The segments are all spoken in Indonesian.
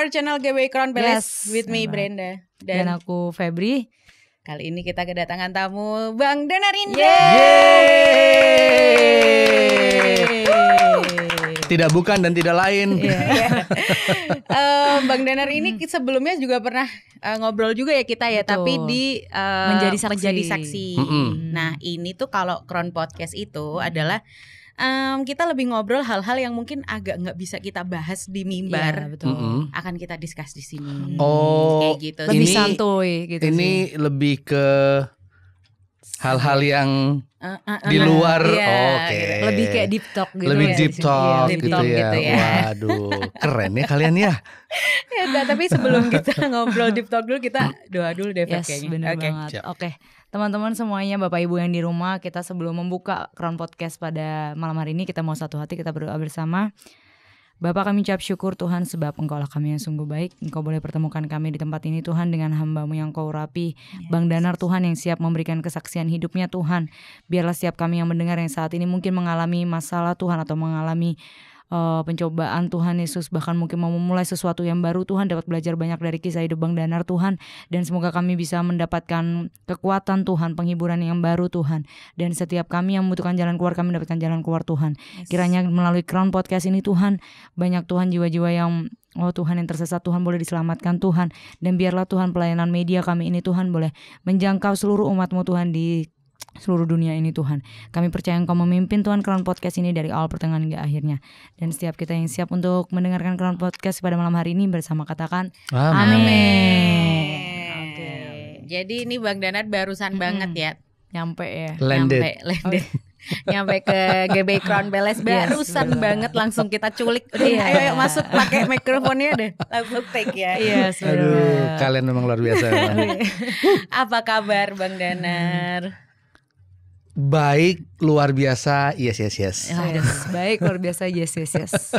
our channel GB Crown Palace with me benar. Brenda Dan aku Febri. Kali ini kita kedatangan tamu Bang Danar Indah. Yeay. Tidak bukan dan tidak lain. Bang Danar ini sebelumnya juga pernah ngobrol juga ya kita ya, Betul. tapi di Menjadi saksi. Nah ini tuh kalau Crown Podcast itu adalah kita lebih ngobrol hal-hal yang mungkin agak nggak bisa kita bahas di mimbar. Iya, betul. Akan kita discuss di sini. Oh, kayak gitu. Lebih Ini- santuy gitu Ini sih. lebih ke hal-hal yang di luar. Iya, Oke. gitu. Lebih kayak deep talk gitu. Lebih ya. deep talk deep gitu, talk ya. gitu ya. Waduh, keren ya kalian ya. Ya, enggak, tapi sebelum kita ngobrol deep talk dulu kita doa dulu deh Feb, Yes, kayaknya. bener Oke. banget. Siap. Oke, teman-teman semuanya, Bapak Ibu yang di rumah, kita sebelum membuka Crown Podcast pada malam hari ini, kita mau satu hati, kita berdoa bersama. Bapak, kami ucap syukur Tuhan sebab Engkaulah kami yang sungguh baik. Engkau boleh pertemukan kami di tempat ini Tuhan dengan hamba-Mu yang Kau urapi. Bang Danar Tuhan yang siap memberikan kesaksian hidupnya Tuhan. Biarlah setiap kami yang mendengar yang saat ini mungkin mengalami masalah Tuhan atau mengalami pencobaan Tuhan Yesus, bahkan mungkin mau memulai sesuatu yang baru Tuhan, dapat belajar banyak dari kisah hidup Bang Danar Tuhan. Dan semoga kami bisa mendapatkan kekuatan Tuhan, penghiburan yang baru Tuhan. Dan setiap kami yang membutuhkan jalan keluar, kami mendapatkan jalan keluar Tuhan. Kiranya melalui Crown Podcast ini Tuhan, banyak Tuhan jiwa-jiwa yang Tuhan yang tersesat Tuhan boleh diselamatkan Tuhan. Dan biarlah Tuhan pelayanan media kami ini Tuhan boleh menjangkau seluruh umat-Mu Tuhan di seluruh dunia ini Tuhan. Kami percaya Engkau memimpin Tuhan Crown Podcast ini dari awal pertengahan hingga akhirnya. Dan setiap kita yang siap untuk mendengarkan Crown Podcast pada malam hari ini bersama katakan Amin. Oke. Jadi ini Bang Danar barusan banget ya. Nyampe ya. Landed. Nyampe. Nyampe ke GB Crown Palace barusan bener. banget, langsung kita culik. Udah, Iya. ayo masuk pakai mikrofonnya deh. Langsung take ya. Iya, Aduh, kalian memang luar biasa. emang. Apa kabar Bang Danar? Baik, luar biasa. Yes. Baik, luar biasa. Yes.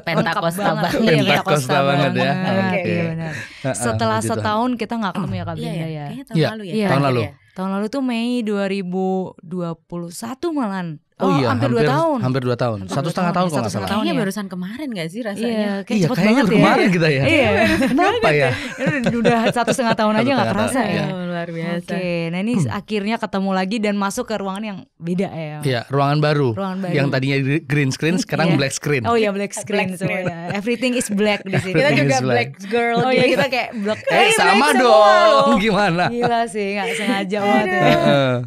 Pentakostal Lengkap banget. Iya, Pentakostal banget ya. Oke. Oke. Iya, benar. Setelah Puji Tuhan. setahun kita gak ketemu ya Kak Iya Brinda ya, ya. kayaknya tahun Iya, lalu ya. iya. Tahun terakhir lalu. ya. Tahun lalu tuh Mei 2021 malahan. Oh iya, hampir 2 tahun. Hampir 2 tahun. Hampir 1,5 2 tahun, tahun kalau nggak 1,5 salah. tahun. Kayaknya ya. barusan kemarin gak sih rasanya? Iya, kayak Iya, cepet kayaknya banget kemarin ya. kita ya. Iya. Kenapa ya? Ini udah 1,5 tahun aja gak kerasa ya. Oh, luar biasa. Oke, nah ini akhirnya ketemu lagi dan masuk ke ruangan yang beda ya. Iya, ruangan baru. Ruangan baru. Yang tadinya green screen sekarang Iya. black screen. Oh iya, black screen Black screen. semuanya. Everything is black di sini. Kita juga Black. black girl. Oh iya, gitu. kita kayak black. Sama black semua dong. loh. Gimana? Gila sih, gak sengaja banget ya. Heeh.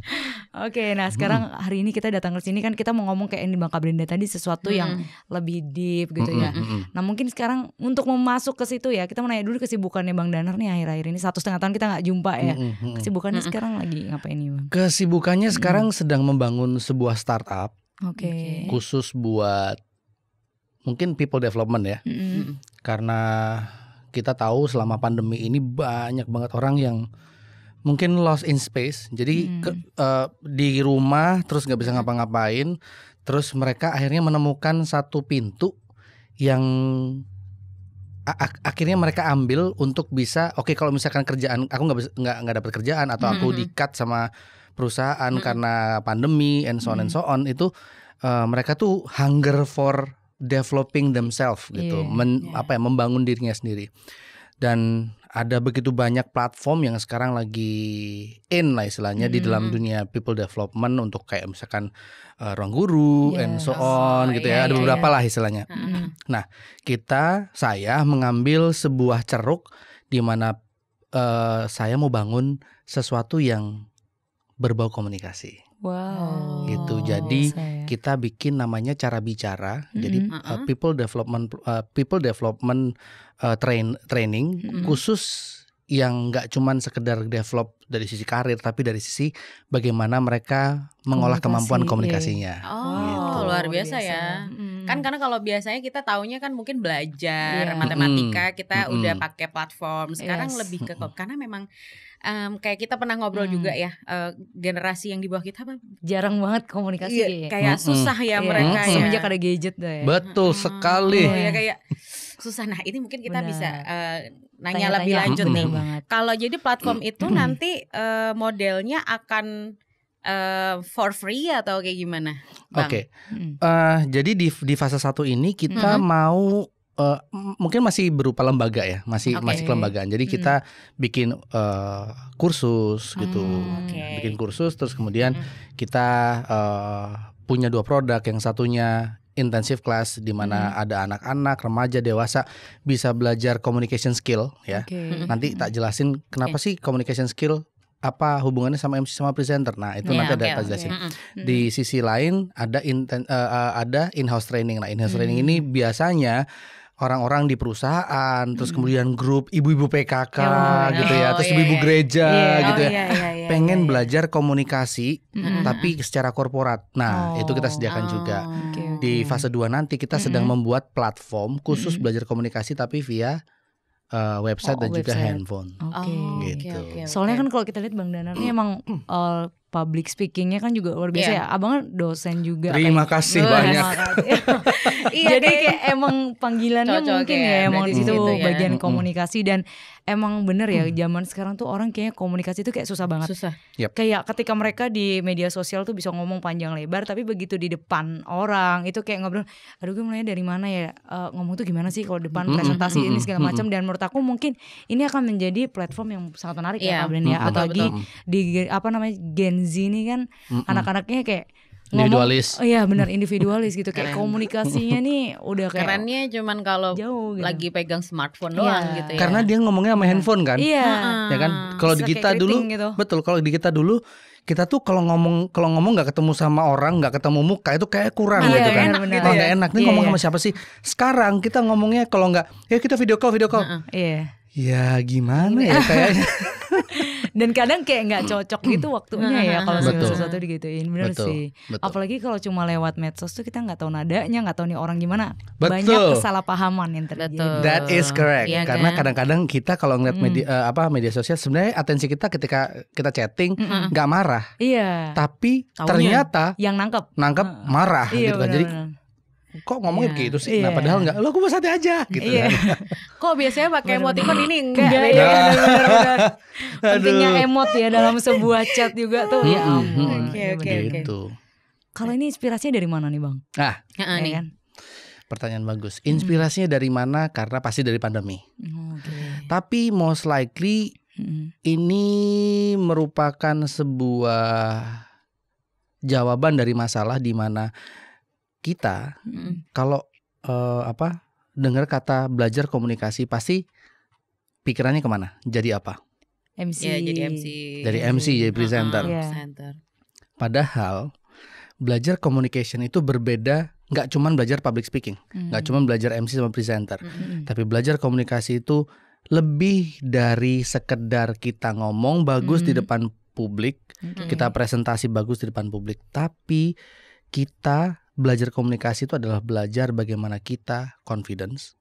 Oke, nah sekarang hari ini kita datang ke sini kan kita mau ngomong kayak yang di Bang Brinda tadi sesuatu yang lebih deep gitu ya. Nah mungkin sekarang untuk memasuk ke situ ya, kita mau nanya dulu kesibukannya Bang Danar nih akhir-akhir ini 1,5 tahun kita gak jumpa ya. Kesibukannya sekarang lagi ngapain nih Bang? Kesibukannya sekarang sedang membangun sebuah startup Oke. khusus buat mungkin people development ya. Karena kita tahu selama pandemi ini banyak banget orang yang mungkin lost in space. Jadi di rumah terus gak bisa ngapa-ngapain. Terus mereka akhirnya menemukan satu pintu yang akhirnya mereka ambil untuk bisa kalau misalkan kerjaan aku nggak dapat kerjaan atau aku di-cut sama perusahaan karena pandemi and so on itu mereka tuh hunger for developing themselves gitu, membangun dirinya sendiri. Dan ada begitu banyak platform yang sekarang lagi in lah istilahnya di dalam dunia people development untuk kayak misalkan Ruang Guru and so on gitu ya. Ada beberapa lah istilahnya. Nah, saya mengambil sebuah ceruk di mana saya mau bangun sesuatu yang berbau komunikasi. Wow. Gitu. Jadi kita bikin namanya cara bicara. Jadi people development training khusus yang nggak cuman sekedar develop dari sisi karir, tapi dari sisi bagaimana mereka mengolah kemampuan komunikasinya. Oh, luar biasa ya. Kan karena kalau biasanya kita taunya kan mungkin belajar matematika kita udah pakai platform. Sekarang lebih ke karena memang kayak kita pernah ngobrol juga ya, generasi yang di bawah kita jarang banget komunikasi kayak susah ya mereka ya. Semenjak ada gadget dah ya. Betul sekali. Oh ya kayak susah. Nah ini mungkin kita bisa nanya Tanya-tanya. lebih lanjut nih. Banget. Kalau jadi platform itu nanti modelnya akan for free atau kayak gimana, Bang? Oke. Jadi di fase 1 ini kita mau mungkin masih berupa lembaga ya, masih kelembagaan. Jadi kita bikin kursus gitu, bikin kursus, terus kemudian kita punya 2 produk. Yang satunya intensive class, di mana ada anak-anak, remaja, dewasa bisa belajar communication skill ya. Nanti tak jelasin kenapa sih communication skill, apa hubungannya sama MC sama presenter. Nah itu nanti ada jelasin. Di sisi lain ada in-house training. Nah in-house training ini biasanya orang-orang di perusahaan, terus kemudian grup ibu-ibu PKK gitu ya, terus ibu-ibu gereja gitu ya, pengen belajar komunikasi tapi secara korporat. Nah itu kita sediakan juga. Di fase 2 nanti kita sedang membuat platform khusus belajar komunikasi tapi via website dan juga handphone. Gitu. Soalnya kan kalau kita lihat Bang Danar ini emang public speakingnya kan juga luar biasa ya. Abang kan dosen juga. Terima kasih banyak. Jadi kayak emang panggilannya mungkin ya emang di situ bagian komunikasi. Dan emang bener ya zaman sekarang tuh orang kayaknya komunikasi tuh kayak susah banget. Kayak ketika mereka di media sosial tuh bisa ngomong panjang lebar, tapi begitu di depan orang itu kayak ngobrol, aduh gue mulainya dari mana ya, ngomong tuh gimana sih kalau depan presentasi ini segala macam. Dan menurut aku mungkin ini akan menjadi platform yang sangat menarik ya Kak Bren ya. Apalagi di Gen Z ini kan anak-anaknya kayak individualis. Iya benar, individualis gitu. Kayak komunikasinya nih udah kayak kerennya cuman kalau jauh gitu. lagi pegang smartphone doang gitu ya. Karena dia ngomongnya sama handphone kan. Iya. Ya kan. Kalau di kita dulu gitu. Betul, kalau di kita dulu kita tuh kalau ngomong nggak ketemu sama orang, nggak ketemu muka itu kayak kurang gitu kan. Nggak enak. Nih ngomong sama siapa sih? Sekarang kita ngomongnya kalau nggak, ya kita video call. Ya gimana ya kayaknya. Dan kadang kayak nggak cocok gitu waktunya ya kalau sesuatu digituin. Bener sih. Apalagi kalau cuma lewat medsos tuh kita nggak tahu nadanya, nggak tahu nih orang gimana. Banyak kesalahpahaman yang terjadi. That is correct. Karena kadang-kadang kita kalau ngeliat media sosial, sebenarnya atensi kita ketika kita chatting nggak marah. Tapi ternyata yang nangkep marah gitu kan. Jadi kok ngomongnya begitu sih? Nah padahal enggak, lo gue mau santai aja gitu kan. Kok biasanya pakai emoticon ini enggak? Bener. Pentingnya emot ya dalam sebuah chat juga tuh. Ya ampun. Oke. Kalau ini inspirasinya dari mana nih Bang? Kan? Pertanyaan bagus. Inspirasinya dari mana? Karena pasti dari pandemi. Tapi most likely ini merupakan sebuah jawaban dari masalah di mana kita kalau dengar kata belajar komunikasi pasti pikirannya kemana? Jadi apa? MC. Ya, jadi MC. Dari MC jadi presenter. Padahal belajar communication itu berbeda. Nggak cuma belajar public speaking, nggak cuma belajar MC sama presenter, tapi belajar komunikasi itu lebih dari sekedar kita ngomong bagus di depan publik, kita presentasi bagus di depan publik, tapi kita belajar komunikasi itu adalah belajar bagaimana kita confidence,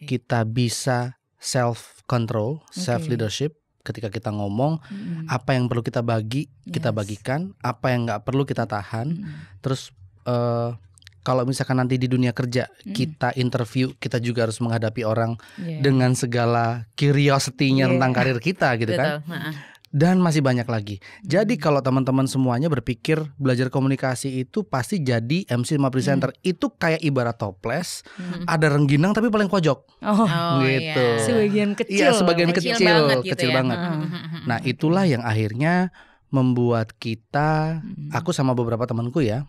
kita bisa self control, self leadership. Ketika kita ngomong, apa yang perlu kita bagi, kita bagikan, apa yang nggak perlu kita tahan. Terus kalau misalkan nanti di dunia kerja kita interview, kita juga harus menghadapi orang dengan segala curiosity-nya tentang karir kita gitu kan. Dan masih banyak lagi. Jadi kalau teman-teman semuanya berpikir belajar komunikasi itu pasti jadi MC sama presenter, itu kayak ibarat toples, ada rengginang tapi paling pojok. Gitu. Sebagian kecil. Iya, sebagian kecil banget. Nah, itulah yang akhirnya membuat kita, aku sama beberapa temanku ya,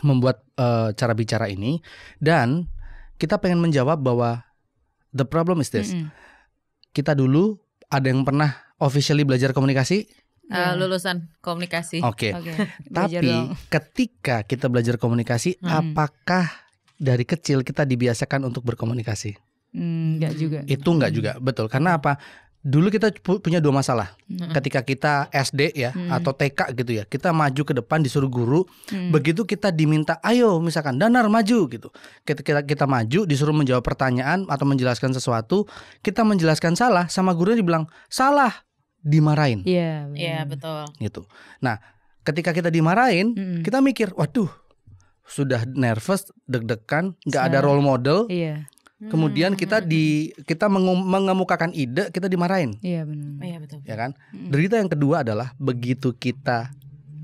membuat cara bicara ini, dan kita pengen menjawab bahwa the problem is this. Kita dulu ada yang pernah officially belajar komunikasi? Lulusan komunikasi. Oke. Tapi ketika kita belajar komunikasi, apakah dari kecil kita dibiasakan untuk berkomunikasi? Enggak juga. Itu enggak juga, betul. Karena apa? Dulu kita punya 2 masalah. Ketika kita SD ya atau TK gitu ya, kita maju ke depan disuruh guru. Begitu kita diminta, ayo misalkan Danar maju gitu. Kita maju disuruh menjawab pertanyaan atau menjelaskan sesuatu, kita menjelaskan salah, sama gurunya dibilang salah, dimarahin. Iya betul. Gitu. Nah, ketika kita dimarahin, kita mikir, waduh, sudah nervous, deg-degan, nggak ada role model. Kemudian kita mengemukakan ide, kita dimarahin. Iya benar. Iya betul. Ya kan? Derita yang kedua adalah begitu kita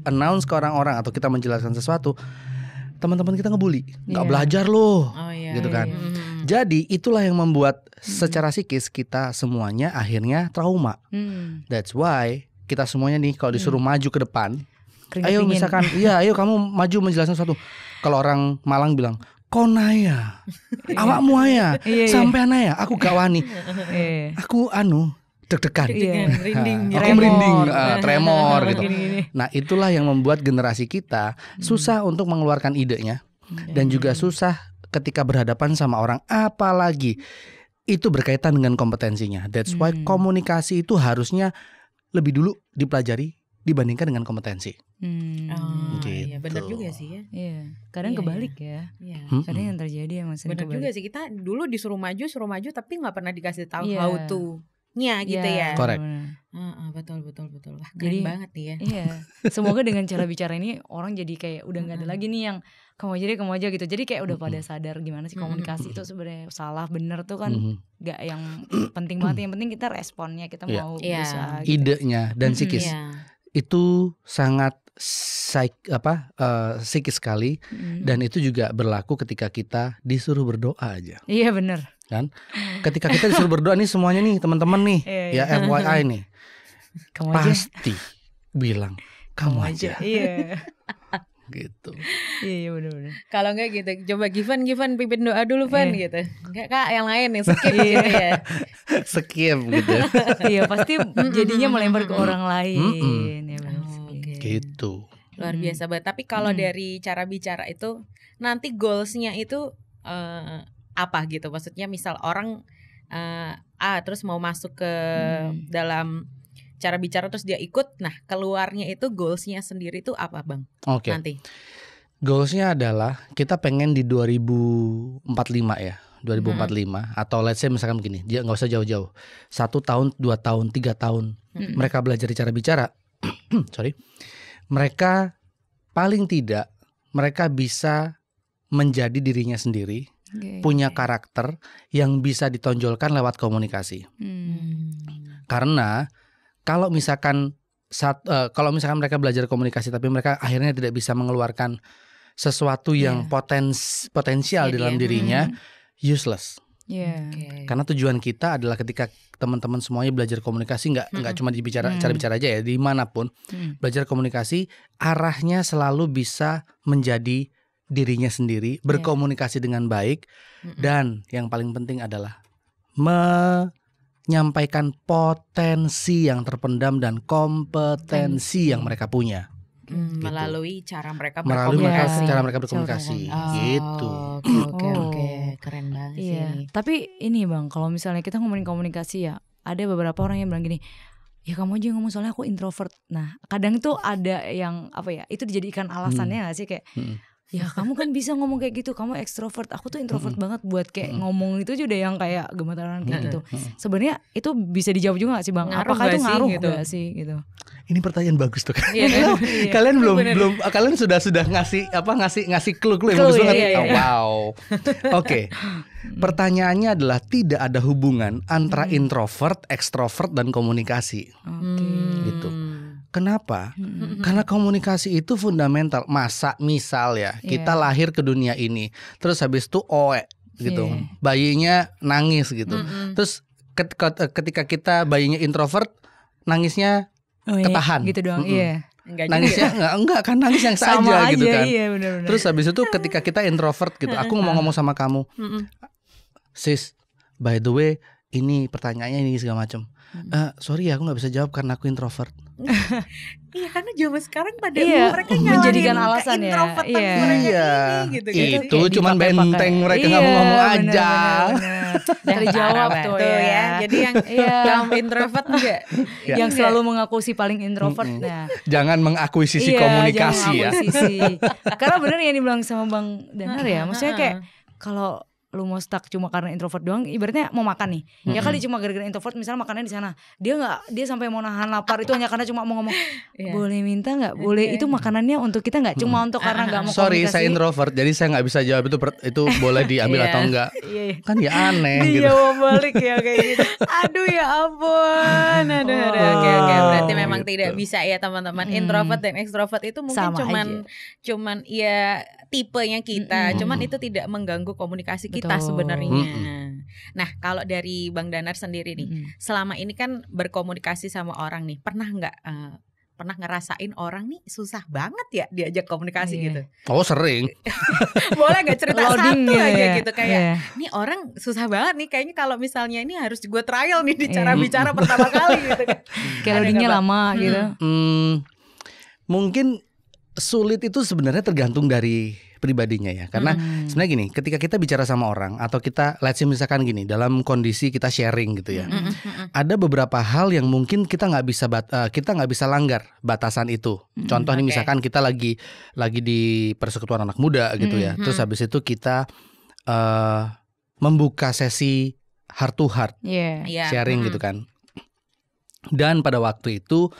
announce ke orang-orang atau kita menjelaskan sesuatu, teman-teman kita ngebully, nggak belajar loh, gitu kan. Jadi itulah yang membuat secara psikis kita semuanya akhirnya trauma. That's why kita semuanya nih kalau disuruh maju ke depan, ayo misalkan, ayo kamu maju menjelaskan sesuatu. Kalau orang Malang bilang, konaya, awakmu aya, sampean aya, aku gak wani, aku deg-degan, aku merinding, tremor gitu. Nah itulah yang membuat generasi kita susah untuk mengeluarkan idenya dan juga susah ketika berhadapan sama orang, apalagi itu berkaitan dengan kompetensinya. That's why komunikasi itu harusnya lebih dulu dipelajari dibandingkan dengan kompetensi. Gitu. Iya benar juga sih ya. Iya. Kadang kebalik ya. Kadang yang terjadi yang masih benar juga sih, kita dulu disuruh maju tapi nggak pernah dikasih tahu how to-nya gitu ya. Correct. Betul. Wah, keren banget nih ya. Iya. Semoga dengan cara bicara ini orang jadi kayak udah nggak ada lagi nih yang kamu aja gitu. Jadi kayak udah pada sadar gimana sih komunikasi itu sebenarnya salah bener tuh kan nggak yang penting banget. Yang penting kita responnya, kita mau bisa. Gitu. Idenya dan psikis itu sangat psikis sekali dan itu juga berlaku ketika kita disuruh berdoa aja. Iya bener. Kan? Ketika kita disuruh berdoa nih semuanya nih teman-teman nih FYI nih. Kamu pasti bilang kamu aja. Iya. Gitu. Iya benar-benar. Kalau enggak gitu, coba Given pimpin doa dulu Van gitu. Enggak Kak, yang lain nih skip gitu ya. Skip gitu. Iya pasti jadinya melempar ke orang lain ya benar. Gitu. Luar biasa banget. Tapi kalau dari cara bicara itu nanti goalsnya itu apa gitu? Maksudnya misal orang terus mau masuk ke dalam cara bicara terus dia ikut, nah keluarnya itu goalsnya sendiri itu apa Bang? Oke. Nanti goalsnya adalah kita pengen di 2045 ya, 2045 atau let's say misalkan begini, dia nggak usah jauh-jauh, 1 tahun, 2 tahun, 3 tahun mereka belajar cara bicara, mereka paling tidak mereka bisa menjadi dirinya sendiri, punya karakter yang bisa ditonjolkan lewat komunikasi. Karena kalau misalkan mereka belajar komunikasi tapi mereka akhirnya tidak bisa mengeluarkan sesuatu yang potensial dalam dirinya, useless. Karena tujuan kita adalah ketika teman-teman semuanya belajar komunikasi nggak cuma di cara bicara aja ya, dimanapun belajar komunikasi arahnya selalu bisa menjadi dirinya sendiri, berkomunikasi dengan baik dan yang paling penting adalah menyampaikan potensi yang terpendam dan kompetensi yang mereka punya. Gitu. Melalui cara mereka berkomunikasi. Gitu. Oke. Keren banget sih. Tapi ini Bang, kalau misalnya kita ngomongin komunikasi ya, ada beberapa orang yang bilang gini, ya kamu aja ngomong soalnya aku introvert. Nah, kadang tuh ada yang itu dijadikan alasannya gak sih kayak ya kamu kan bisa ngomong kayak gitu, kamu ekstrovert, aku tuh introvert banget buat kayak ngomong itu aja udah yang kayak gemetaran kayak gitu. Sebenarnya itu bisa dijawab juga gak sih Bang? Apakah itu ngaruh gitu? Gak sih gitu? Ini pertanyaan bagus tuh kan. Kalian belum kalian sudah ngasih clue yang bagus banget. Wow. Oke. Pertanyaannya adalah tidak ada hubungan antara introvert, ekstrovert dan komunikasi. Gitu. Kenapa? Karena komunikasi itu fundamental. Masa misal ya, kita lahir ke dunia ini, terus habis itu gitu. Bayinya nangis gitu. Terus ketika kita bayinya introvert, nangisnya ketahan. Gitu doang. Nangisnya enggak kan, nangis yang saja gitu kan. Bener-bener. Terus habis itu ketika kita introvert gitu, aku ngomong sama kamu, sis, by the way, ini pertanyaannya ini segala macam. Sorry ya, aku nggak bisa jawab karena aku introvert. Iya, karena zaman sekarang pada mereka menjadikan alasan ya. Gitu. Itu cuman benteng mereka ngomong aja. Terjawab tuh ya. Jadi yang introvert juga yang selalu mengaku si paling introvert. Nah, jangan mengakuisisi komunikasi ya. Karena benar yang dibilang sama Bang Danar ya. Maksudnya kayak kalau lu mau stuck cuma karena introvert doang, ibaratnya mau makan nih, ya kali cuma gara-gara introvert misalnya makannya di sana, dia sampai mau nahan lapar itu hanya karena cuma mau ngomong boleh minta nggak, boleh itu makanannya untuk kita nggak, cuma untuk karena nggak mau sorry komunikasi. Saya introvert jadi saya nggak bisa jawab itu boleh diambil atau enggak. Kan ya aneh gitu. Dijawab balik ya kayak gitu. Aduh ya ampun. Oke, berarti memang tidak bisa ya teman-teman. Introvert dan ekstrovert itu mungkin cuman ya tipenya kita, cuman itu tidak mengganggu komunikasi kita sebenarnya. Nah, kalau dari Bang Danar sendiri nih, selama ini kan berkomunikasi sama orang nih, pernah nggak pernah ngerasain orang nih susah banget ya diajak komunikasi gitu? Oh sering. Boleh gak cerita satu aja gitu kayak nih orang susah banget nih, kayaknya kalau misalnya ini harus gue trial nih di cara bicara pertama kali gitu kan. Kayak loadingnya lama gitu. Mungkin sulit itu sebenarnya tergantung dari pribadinya ya. Karena sebenarnya gini, ketika kita bicara sama orang atau kita let's say misalkan gini, dalam kondisi kita sharing gitu ya. Ada beberapa hal yang mungkin kita nggak bisa langgar batasan itu. Contoh nih misalkan kita lagi di persekutuan anak muda gitu ya. Terus habis itu kita membuka sesi heart to heart sharing gitu kan. Dan pada waktu itu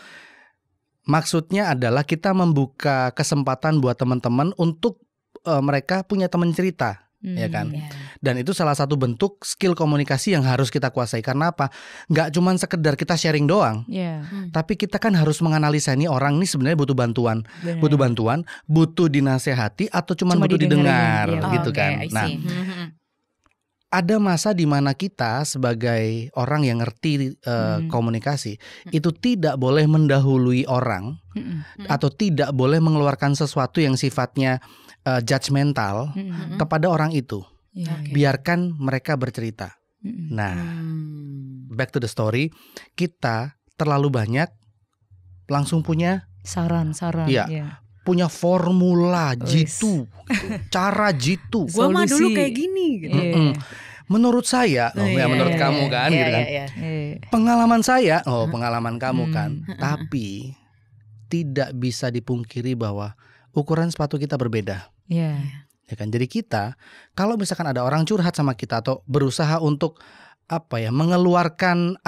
maksudnya adalah kita membuka kesempatan buat teman-teman untuk mereka punya teman cerita, ya kan? Dan itu salah satu bentuk skill komunikasi yang harus kita kuasai. Karena apa? Nggak cuma sekedar kita sharing doang, tapi kita kan harus menganalisa ini orang ini sebenarnya butuh bantuan, butuh dinasehati atau cuma butuh didengar, gitu kan? Nah, ada masa di mana kita sebagai orang yang ngerti komunikasi itu tidak boleh mendahului orang atau tidak boleh mengeluarkan sesuatu yang sifatnya judgmental kepada orang itu. Biarkan mereka bercerita. Nah, back to the story, kita terlalu banyak langsung punya saran. Punya formula jitu, cara jitu. Gua mah dulu kayak gini gitu. Menurut saya, menurut kamu kan gitu kan. Pengalaman saya, pengalaman kamu kan. Tapi tidak bisa dipungkiri bahwa ukuran sepatu kita berbeda. Ya kan. Jadi kita kalau misalkan ada orang curhat sama kita atau berusaha untuk mengeluarkan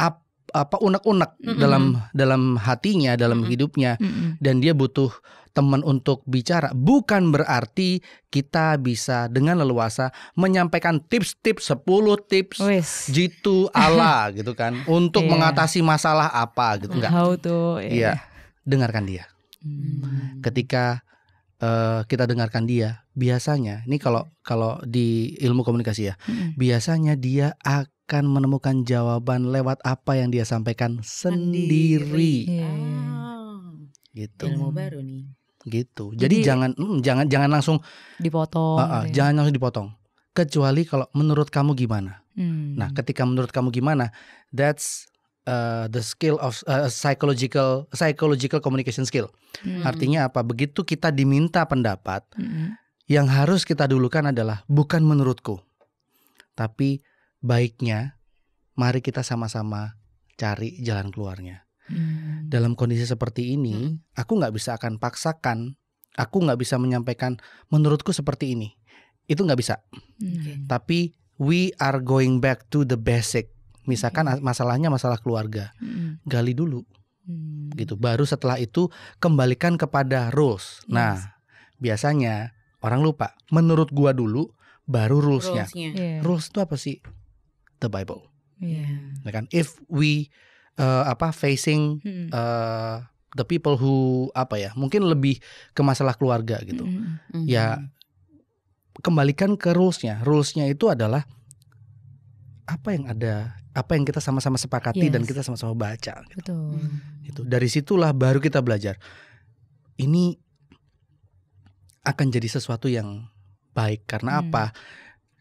unek-unek dalam hatinya, dalam hidupnya, dan dia butuh teman untuk bicara, bukan berarti kita bisa dengan leluasa menyampaikan tips-tips 10 tips jitu ala gitu kan untuk mengatasi masalah apa gitu, enggak. Dengarkan dia. Ketika kita dengarkan dia, biasanya ini kalau di ilmu komunikasi ya, biasanya dia akan menemukan jawaban lewat apa yang dia sampaikan sendiri. Gitu. Ilmu baru nih. Gitu. Jadi jangan langsung dipotong. Jangan langsung dipotong. Kecuali kalau menurut kamu gimana. Nah, ketika menurut kamu gimana, that's the skill of psychological communication skill. Artinya apa? Begitu kita diminta pendapat, yang harus kita dulukan adalah bukan menurutku, tapi baiknya mari kita sama-sama cari jalan keluarnya. Dalam kondisi seperti ini, aku nggak bisa akan paksakan, aku nggak bisa menyampaikan menurutku seperti ini. Itu nggak bisa. Tapi we are going back to the basic. Misalkan masalahnya masalah keluarga, gali dulu, gitu. Baru setelah itu kembalikan kepada rules. Nah, biasanya orang lupa. Menurut gua dulu, baru rulesnya. Rules itu apa sih? The Bible. Ya kan? If we facing the people who mungkin lebih ke masalah keluarga gitu, ya kembalikan ke rulesnya. Rulesnya itu adalah apa yang ada, apa yang kita sama-sama sepakati dan kita sama-sama baca gitu. Betul. Gitu. Dari situlah baru kita belajar. Ini akan jadi sesuatu yang baik karena apa?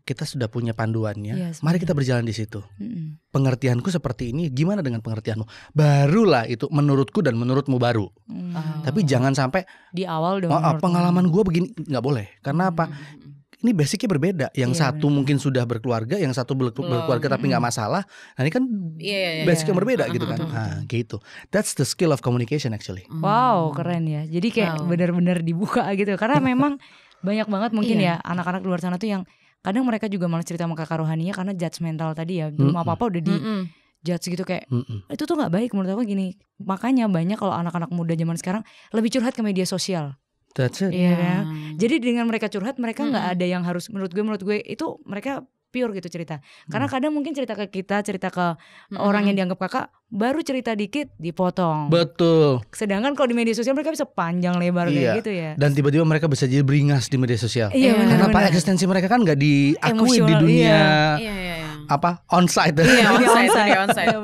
Kita sudah punya panduannya. Mari kita berjalan di situ. Pengertianku seperti ini, gimana dengan pengertianmu? Barulah itu menurutku dan menurutmu baru. Tapi jangan sampai di awal dong. Pengalaman gue begini, nggak boleh. Karena apa? Ini basicnya berbeda. Yang satu mungkin sudah berkeluarga, yang satu berkeluarga tapi nggak masalah. Nah ini kan basicnya berbeda gitu kan. Nah gitu. That's the skill of communication actually. Wow, keren ya. Jadi kayak benar-benar dibuka gitu. Karena memang banyak banget mungkin ya anak-anak luar sana tuh yang kadang mereka juga malah cerita sama kakak rohaninya karena judgmental tadi ya. Belum apa-apa udah di judge gitu kayak itu tuh gak baik menurut aku gini. Makanya banyak kalau anak-anak muda zaman sekarang lebih curhat ke media sosial. That's it. Iya kan? Jadi dengan mereka curhat mereka gak ada yang harus menurut gue itu mereka pure gitu cerita. Karena kadang mungkin cerita ke kita, cerita ke orang yang dianggap kakak, baru cerita dikit dipotong. Betul. Sedangkan kalau di media sosial mereka bisa panjang lebar kayak gitu ya. Dan tiba-tiba mereka bisa jadi beringas di media sosial. Iya, Karena eksistensi mereka kan nggak diakui di dunia apa onsite. Onsite.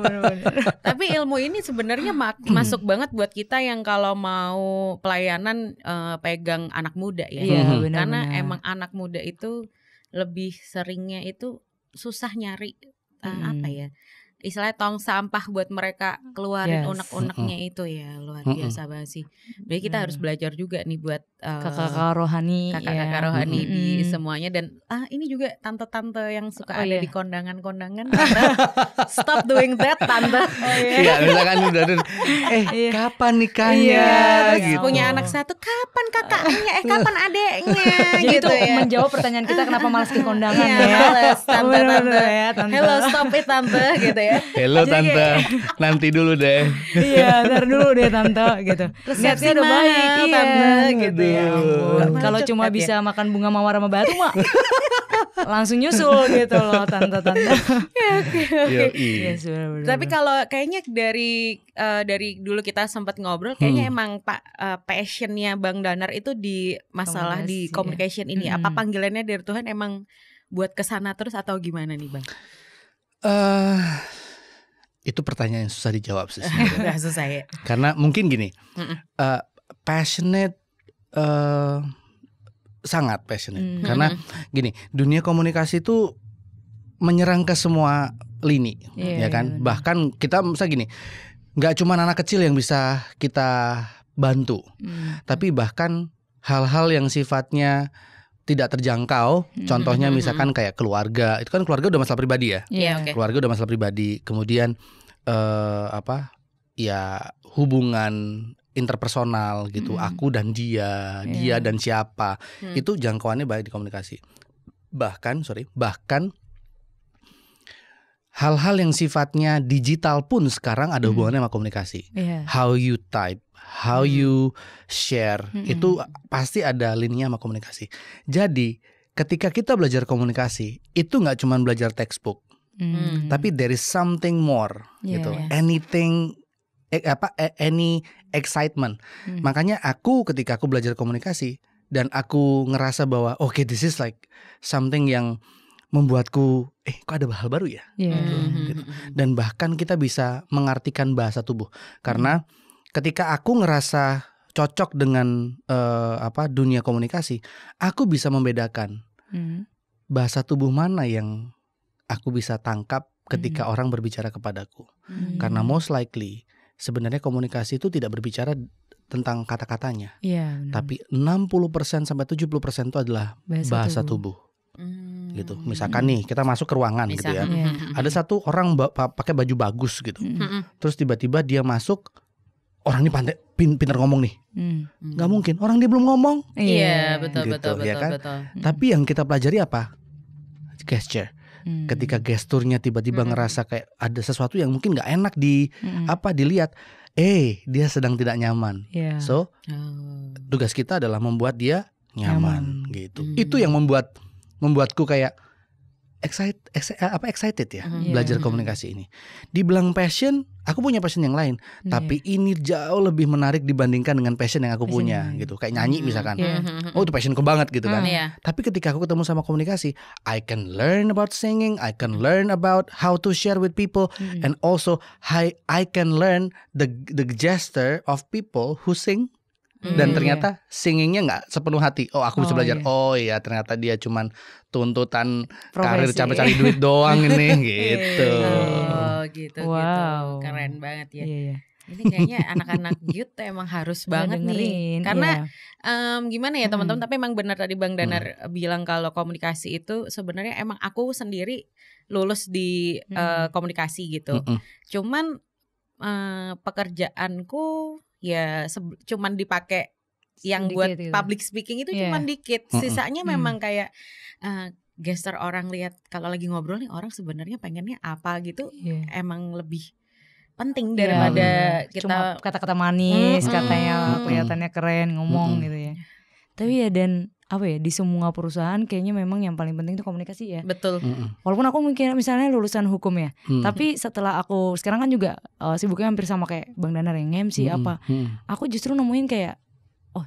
Tapi ilmu ini sebenarnya masuk banget buat kita yang kalau mau pelayanan pegang anak muda ya. Karena emang anak muda itu lebih seringnya itu susah nyari apa ya, istilahnya tong sampah buat mereka keluarin unek-uneknya itu ya, luar biasa banget sih. Jadi kita harus belajar juga nih buat kakak-kakak rohani, kakak-kakak rohani di semuanya. Dan ini juga tante-tante yang suka ada di kondangan-kondangan, stop doing that tante. Iya, misalkan udah kapan nikahnya gitu. Punya anak satu, kapan kakaknya, kapan adeknya gitu ya. Menjawab pertanyaan kita kenapa malas ke kondangan males tante-tante. Hello, stop it tante gitu ya. Hello tante, nanti dulu deh. Iya, ntar dulu deh tante gitu. Resepnya udah baik, tante gitu ya. Kalau cuma bisa makan bunga mawar sama batu mah langsung nyusul gitu loh tante-tante. Tapi kalau kayaknya dari dulu kita sempat ngobrol, kayaknya emang passionnya Bang Danar itu di masalah di communication ini. Apa panggilannya dari Tuhan emang buat kesana terus atau gimana nih Bang? Itu pertanyaan yang susah dijawab sih. Susah ya. Karena mungkin gini, passionate, sangat passionate. Karena gini, dunia komunikasi itu menyerang ke semua lini, ya kan. Bahkan kita misalnya gini, nggak cuma anak kecil yang bisa kita bantu, tapi bahkan hal-hal yang sifatnya tidak terjangkau, contohnya misalkan kayak keluarga, itu kan keluarga udah masalah pribadi ya. Keluarga udah masalah pribadi. Kemudian hubungan interpersonal gitu, aku dan dia dan siapa, itu jangkauannya baik di komunikasi. Bahkan hal-hal yang sifatnya digital pun sekarang ada hubungannya sama komunikasi. How you type, how you share, itu pasti ada lininya sama komunikasi. Jadi ketika kita belajar komunikasi, itu nggak cuma belajar textbook, tapi there is something more gitu. Anything, any excitement. Makanya ketika aku belajar komunikasi dan aku ngerasa bahwa this is like something yang membuatku kok ada hal baru ya, gitu. Dan bahkan kita bisa mengartikan bahasa tubuh. Karena ketika aku ngerasa cocok dengan dunia komunikasi, aku bisa membedakan bahasa tubuh mana yang aku bisa tangkap ketika orang berbicara kepadaku. Karena most likely sebenarnya komunikasi itu tidak berbicara tentang kata-katanya, tapi 60% sampai 70% itu adalah bahasa tubuh. Gitu. Misalkan nih kita masuk ke ruangan gitu ya. Ada satu orang pakai baju bagus gitu. Terus tiba-tiba dia masuk, orang ini pinter ngomong nih. Gak mungkin, orang dia belum ngomong. Iya, betul, gitu, betul. Tapi yang kita pelajari apa? Gesture. Ketika gesturnya tiba-tiba ngerasa kayak ada sesuatu yang mungkin gak enak dilihat, dia sedang tidak nyaman. So tugas kita adalah membuat dia nyaman. Gitu. Itu yang membuatku kayak excited ya, belajar komunikasi ini. Dibilang passion, aku punya passion yang lain, tapi ini jauh lebih menarik dibandingkan dengan passion yang aku punya gitu. Kayak nyanyi misalkan, itu passionku banget gitu kan. Tapi ketika aku ketemu sama komunikasi, I can learn about singing, I can learn about how to share with people, and also I can learn the gesture of people who sing. Dan ternyata singingnya gak sepenuh hati. Aku bisa belajar. Ternyata dia cuman tuntutan karir capek cari duit doang ini gitu. Gitu. Keren banget ya. Ini kayaknya anak-anak youth emang harus banget nih. Karena gimana ya teman-teman, tapi emang benar tadi Bang Danar bilang kalau komunikasi itu sebenarnya emang aku sendiri lulus di komunikasi gitu. Cuman pekerjaanku ya cuman dipakai yang sedikit buat gitu. Public speaking itu cuman dikit. Sisanya memang kayak gesture orang lihat kalau lagi ngobrol nih orang sebenarnya pengennya apa gitu. Emang lebih penting daripada kita cuma kata-kata manis, katanya kelihatannya keren ngomong gitu ya. Tapi ya dan di semua perusahaan kayaknya memang yang paling penting itu komunikasi ya. Betul. Walaupun aku mungkin misalnya lulusan hukum ya, tapi setelah aku sekarang kan juga sibuknya hampir sama kayak Bang Danar yang MC aku justru nemuin kayak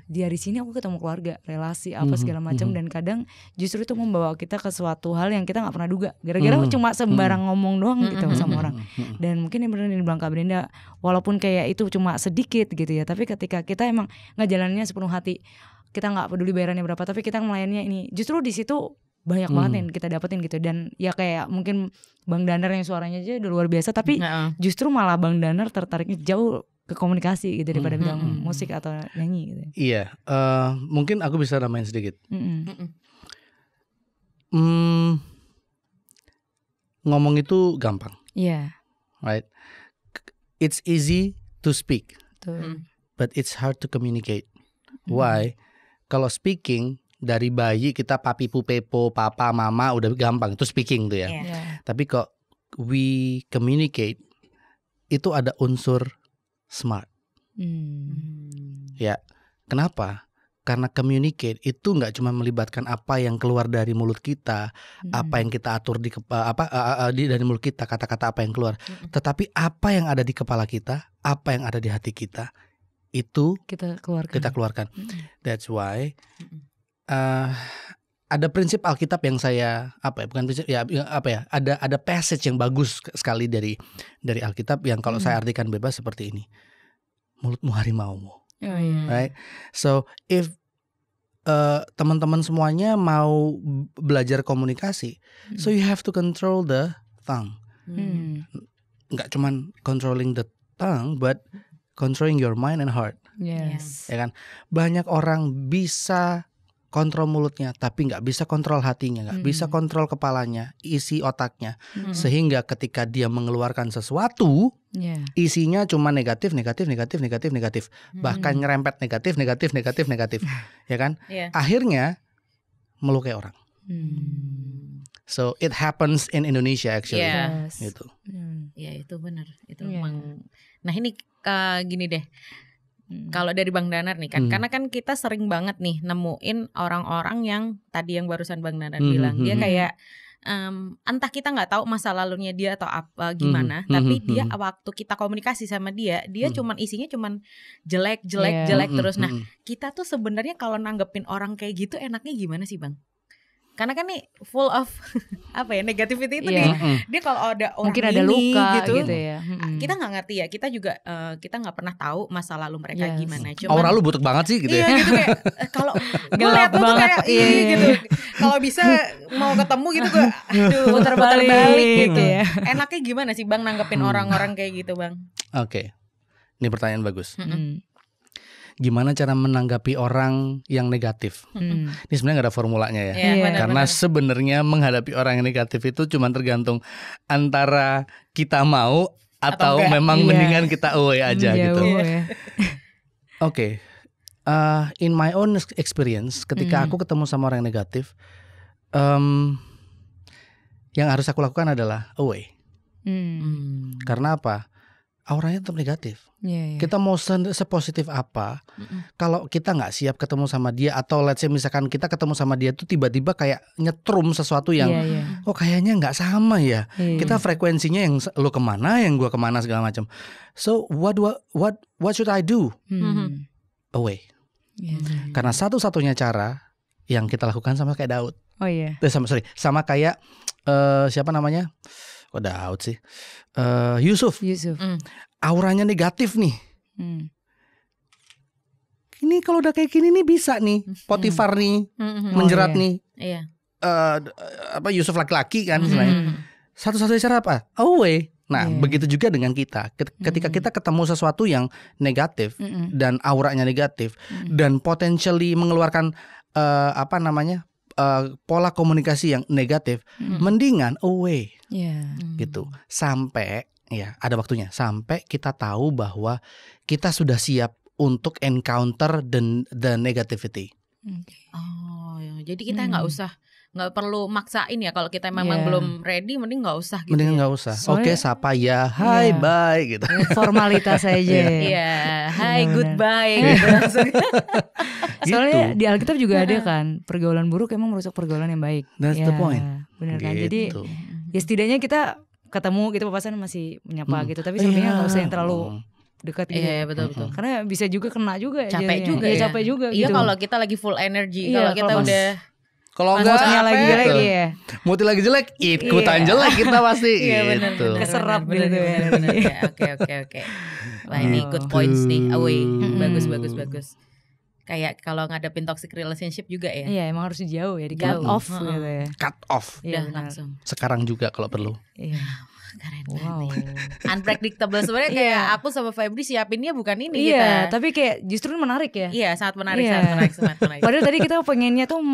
dari sini aku ketemu keluarga, relasi apa segala macam, dan kadang justru itu membawa kita ke suatu hal yang kita nggak pernah duga, gara-gara cuma sembarang ngomong doang gitu sama orang. Dan mungkin yang benar dibilang Kak Brenda, walaupun kayak itu cuma sedikit gitu ya, tapi ketika kita emang ngejalaninnya sepenuh hati, kita nggak peduli bayarannya berapa, tapi kita ngelayannya ini, justru di situ banyak banget yang kita dapetin gitu. Dan ya kayak mungkin Bang Danar yang suaranya aja udah luar biasa, tapi justru malah Bang Danar tertariknya jauh ke komunikasi gitu daripada bilang musik atau nyanyi gitu. Iya, mungkin aku bisa namain sedikit. Ngomong itu gampang. Iya. Right? It's easy to speak, but it's hard to communicate. Why? Kalau speaking dari bayi kita papi pupepo, papa, mama udah gampang, itu speaking tuh ya. Tapi kok we communicate itu ada unsur smart. Ya, kenapa? Karena communicate itu nggak cuma melibatkan apa yang keluar dari mulut kita, apa yang kita atur di dari mulut kita, kata-kata apa yang keluar, tetapi apa yang ada di kepala kita, apa yang ada di hati kita, itu kita keluarkan. That's why ada prinsip Alkitab yang saya ada passage yang bagus sekali dari Alkitab yang kalau saya artikan bebas seperti ini. Mulutmu harimaumu. Right? So if teman-teman semuanya mau belajar komunikasi, so you have to control the tongue. Nggak cuman controlling the tongue, but controlling your mind and heart. Yes. Ya kan? Banyak orang bisa kontrol mulutnya, tapi nggak bisa kontrol hatinya, nggak bisa kontrol kepalanya, isi otaknya, sehingga ketika dia mengeluarkan sesuatu, isinya cuma negatif, bahkan nyerempet negatif, ya kan? Akhirnya melukai orang. So it happens in Indonesia actually, gitu. Ya itu benar, itu memang. Nah ini gini deh. Kalau dari Bang Danar nih kan, karena kan kita sering banget nih nemuin orang-orang yang tadi yang barusan Bang Danar bilang, dia kayak entah kita nggak tahu masa lalunya dia atau apa gimana, tapi dia waktu kita komunikasi sama dia cuman isinya cuman jelek terus. Nah kita tuh sebenarnya kalau nanggepin orang kayak gitu enaknya gimana sih Bang? Karena kan nih full of negativity itu dia kalau ada orang mungkin ada luka gitu ya. Kita nggak ngerti ya, kita juga kita nggak pernah tahu masa lalu mereka gimana. Cuman, aura lu butek banget sih gitu ya. Gitu kayak kalau gue lihat tuh kayak gitu. Kalau bisa mau ketemu gitu gue putar balik gitu ya. Enaknya gimana sih Bang nanggepin orang-orang kayak gitu Bang? Oke. Ini pertanyaan bagus. Gimana cara menanggapi orang yang negatif? Ini sebenarnya gak ada formulanya ya. Karena sebenarnya menghadapi orang yang negatif itu cuma tergantung antara kita mau atau memang mendingan kita away aja gitu. Oke. In my own experience, ketika aku ketemu sama orang yang negatif, yang harus aku lakukan adalah away. Karena apa? Auranya tetap negatif. Kita mau sepositif apa, kalau kita nggak siap ketemu sama dia, atau let's say misalkan kita ketemu sama dia tuh tiba-tiba kayak nyetrum sesuatu yang kayaknya nggak sama ya. Kita frekuensinya yang lu kemana, yang gua kemana segala macam. So what should I do? Away. Karena satu-satunya cara yang kita lakukan sama kayak Daud. Sama kayak siapa namanya? Kok Daud sih? Yusuf. Auranya negatif nih. Ini kalau udah kayak gini nih bisa nih Potifar nih menjerat nih. Yusuf laki-laki kan sebenarnya. Satu-satunya cara apa? Away. Nah, begitu juga dengan kita. Ketika kita ketemu sesuatu yang negatif dan auranya negatif dan potentially mengeluarkan pola komunikasi yang negatif, mendingan away. Gitu. Sampai ada waktunya, sampai kita tahu bahwa kita sudah siap untuk encounter the negativity. Jadi kita nggak perlu maksain ya, kalau kita memang belum ready, mending nggak usah gitu. Mending nggak usah. Oke, sapa ya, hai, bye gitu. Formalitas aja. Hai, goodbye gitu langsung. Soalnya di Alkitab juga ada kan, pergaulan buruk emang merusak pergaulan yang baik. That's the point. Benar kan. Gitu. Jadi ya setidaknya kita ketemu gitu papasan masih menyapa gitu, tapi sebenarnya nggak usah yang terlalu dekat gitu. Iya betul. Karena bisa juga kena juga. Capek juga ya. ya. Capek juga. Iya gitu. kalau kita lagi full energy, kalau kita udah kalau enggak moodnya lagi jelek ya. Moodnya lagi jelek, ikutan jelek kita pasti. Iya benar. Gitu. Keserap gitu ya. Oke. Wah ini good points nih. Away. Bagus. Kayak kalau ngadepin toxic relationship juga ya. Iya emang harus dijauh ya, di cut off gitu ya. Cut off. Udah langsung. Sekarang juga kalau perlu. Iya. Keren Wow. Unpredictable sebenarnya kayak aku sama Febri siapinnya bukan ini iya, kita. tapi kayak justru menarik ya. Iya, sangat menarik. Padahal tadi kita pengennya tuh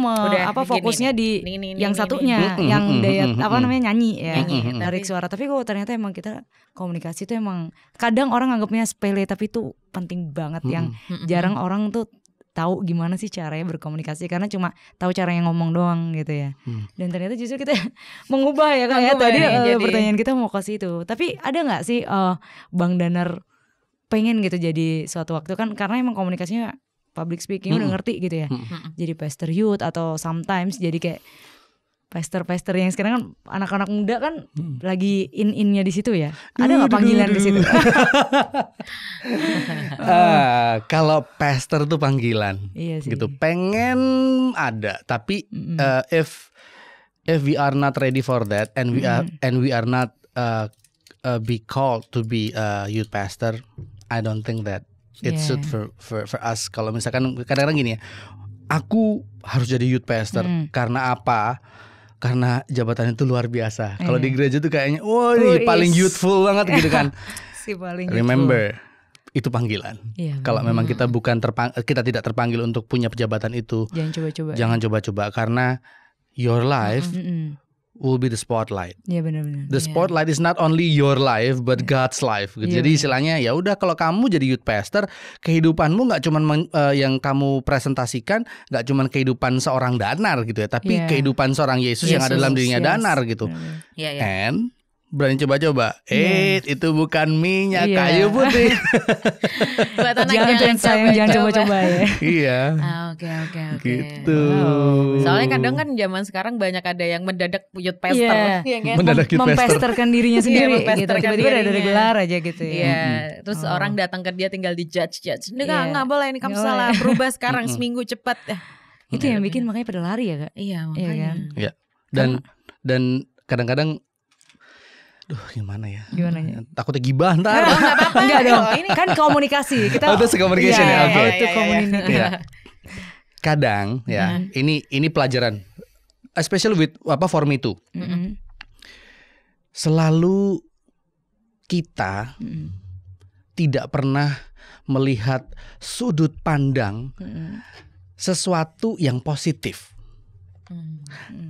fokusnya di yang satunya, yang daya nyanyi ya, tarik suara. Tapi kok ternyata emang kita komunikasi tuh emang kadang orang anggapnya sepele, tapi itu penting banget yang jarang orang tuh tahu gimana sih caranya berkomunikasi, karena cuma tahu cara yang ngomong doang gitu ya. Dan ternyata justru kita mengubah ya kayak tadi pertanyaan kita mau ke situ. Tapi ada nggak sih Bang Danar pengen gitu jadi suatu waktu kan, karena emang komunikasinya public speaking udah ngerti gitu ya. Jadi pastor youth atau sometimes jadi kayak pastor yang sekarang kan anak-anak muda kan lagi in-innya di situ ya. Ada nggak panggilan di situ? Kalau pastor tuh panggilan, gitu. Pengen ada, tapi if we are not ready for that and we are not be called to be a youth pastor, I don't think that it suit for us. Kalau misalkan kadang-kadang gini ya, aku harus jadi youth pastor karena apa? Karena jabatan itu luar biasa. Kalau di gereja tuh kayaknya, ini paling youthful banget gitu kan. Si paling Remember, itu panggilan. Kalau memang kita kita tidak terpanggil untuk punya jabatan itu, jangan coba-coba karena your life will be the spotlight. Iya benar-benar. The spotlight is not only your life but God's life. Gitu. Jadi istilahnya ya udah, kalau kamu jadi youth pastor, kehidupanmu nggak cuma yang kamu presentasikan, nggak cuma kehidupan seorang Danar gitu ya, tapi kehidupan seorang Yesus yang ada dalam dirinya Danar gitu. And berani coba-coba. Itu bukan minyak kayu putih. Buat anak jangan coba-coba ya. Iya. Oke. Gitu. Soalnya kadang kan zaman sekarang banyak ada yang mendadak youth pastor, mendadak youth pastor, mempesterkan dirinya sendiri gitu. Tiba-tiba ada gelar aja gitu ya. Iya. Terus orang datang ke dia tinggal di judge. Ini nggak boleh, ini kamu salah, berubah sekarang seminggu cepat. Itu yang bikin makanya pada lari ya Kak. Iya makanya. Iya. Dan kadang-kadang gimana ya? Takutnya gibah ntar. Enggak dong. Ini kan komunikasi. Kita communication ya. Oke. Communicate. Kadang ya, ini pelajaran, especially with for me too. Selalu kita tidak pernah melihat sudut pandang sesuatu yang positif.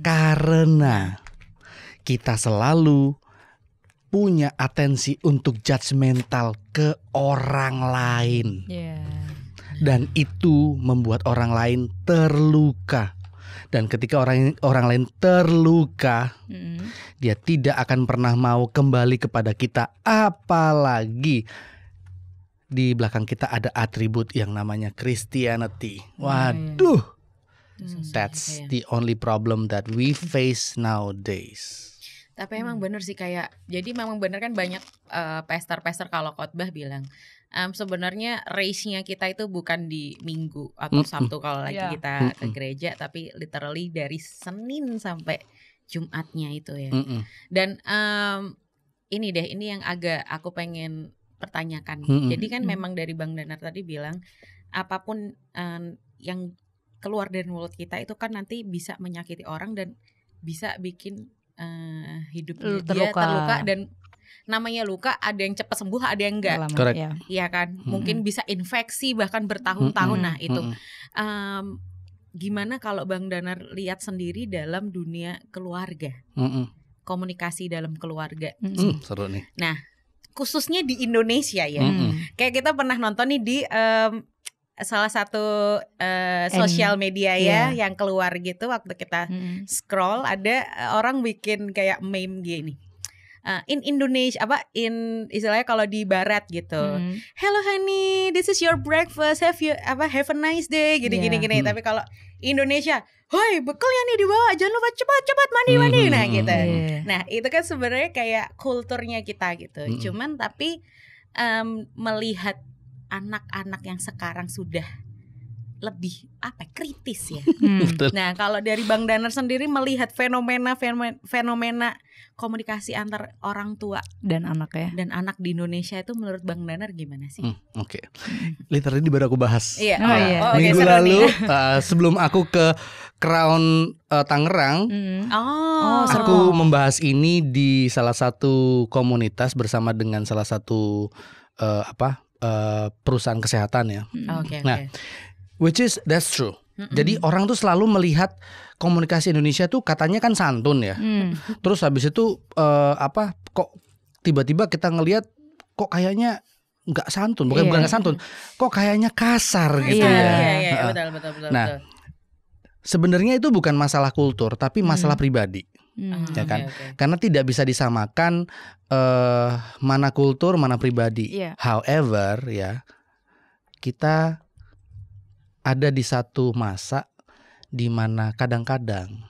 Karena kita selalu punya atensi untuk judgmental ke orang lain. Dan itu membuat orang lain terluka. Dan ketika orang lain terluka, dia tidak akan pernah mau kembali kepada kita. Apalagi di belakang kita ada atribut yang namanya Christianity. Waduh, that's the only problem that we face nowadays. Tapi emang bener sih, kayak jadi memang bener kan banyak pastor-pastor kalau khotbah bilang sebenarnya race-nya kita itu bukan di Minggu atau Sabtu kalau lagi kita ke gereja, tapi literally dari Senin sampai Jumatnya itu ya. Dan ini yang agak aku pengen pertanyakan. Jadi kan memang dari Bang Danar tadi bilang apapun yang keluar dari mulut kita itu kan nanti bisa menyakiti orang dan bisa bikin hidupnya dia terluka. Dan namanya luka, ada yang cepat sembuh, ada yang enggak. Iya kan, mungkin bisa infeksi bahkan bertahun-tahun. Nah itu gimana kalau Bang Danar lihat sendiri dalam dunia keluarga, komunikasi dalam keluarga. Seru nih. Nah khususnya di Indonesia ya, kayak kita pernah nonton nih di salah satu sosial media ya yang keluar gitu, waktu kita scroll ada orang bikin kayak meme gini, in Indonesia istilahnya kalau di barat gitu, hello honey, nih, this is your breakfast, have a nice day, gini. Tapi kalau Indonesia, hoi bekalnya nih dibawa, jangan lupa cepat mandi. Nah gitu. Nah itu kan sebenarnya kayak kulturnya kita gitu. Cuman tapi melihat anak-anak yang sekarang sudah lebih kritis ya. Nah kalau dari Bang Danar sendiri melihat fenomena komunikasi antar orang tua dan anak ya, dan anak di Indonesia itu menurut Bang Danar gimana sih? Oke. Literally baru aku bahas. Minggu lalu sebelum aku ke Crown Tangerang, aku membahas ini di salah satu komunitas bersama dengan salah satu perusahaan kesehatan ya. Nah, which is that's true. Jadi orang tuh selalu melihat komunikasi Indonesia tuh katanya kan santun ya. Terus habis itu kok tiba-tiba kita ngelihat kok kayaknya nggak santun, bukan nggak santun, kok kayaknya kasar gitu ya. Betul. Nah, sebenarnya itu bukan masalah kultur tapi masalah pribadi. Ya kan? Karena tidak bisa disamakan mana kultur mana pribadi. However ya, kita ada di satu masa di mana kadang-kadang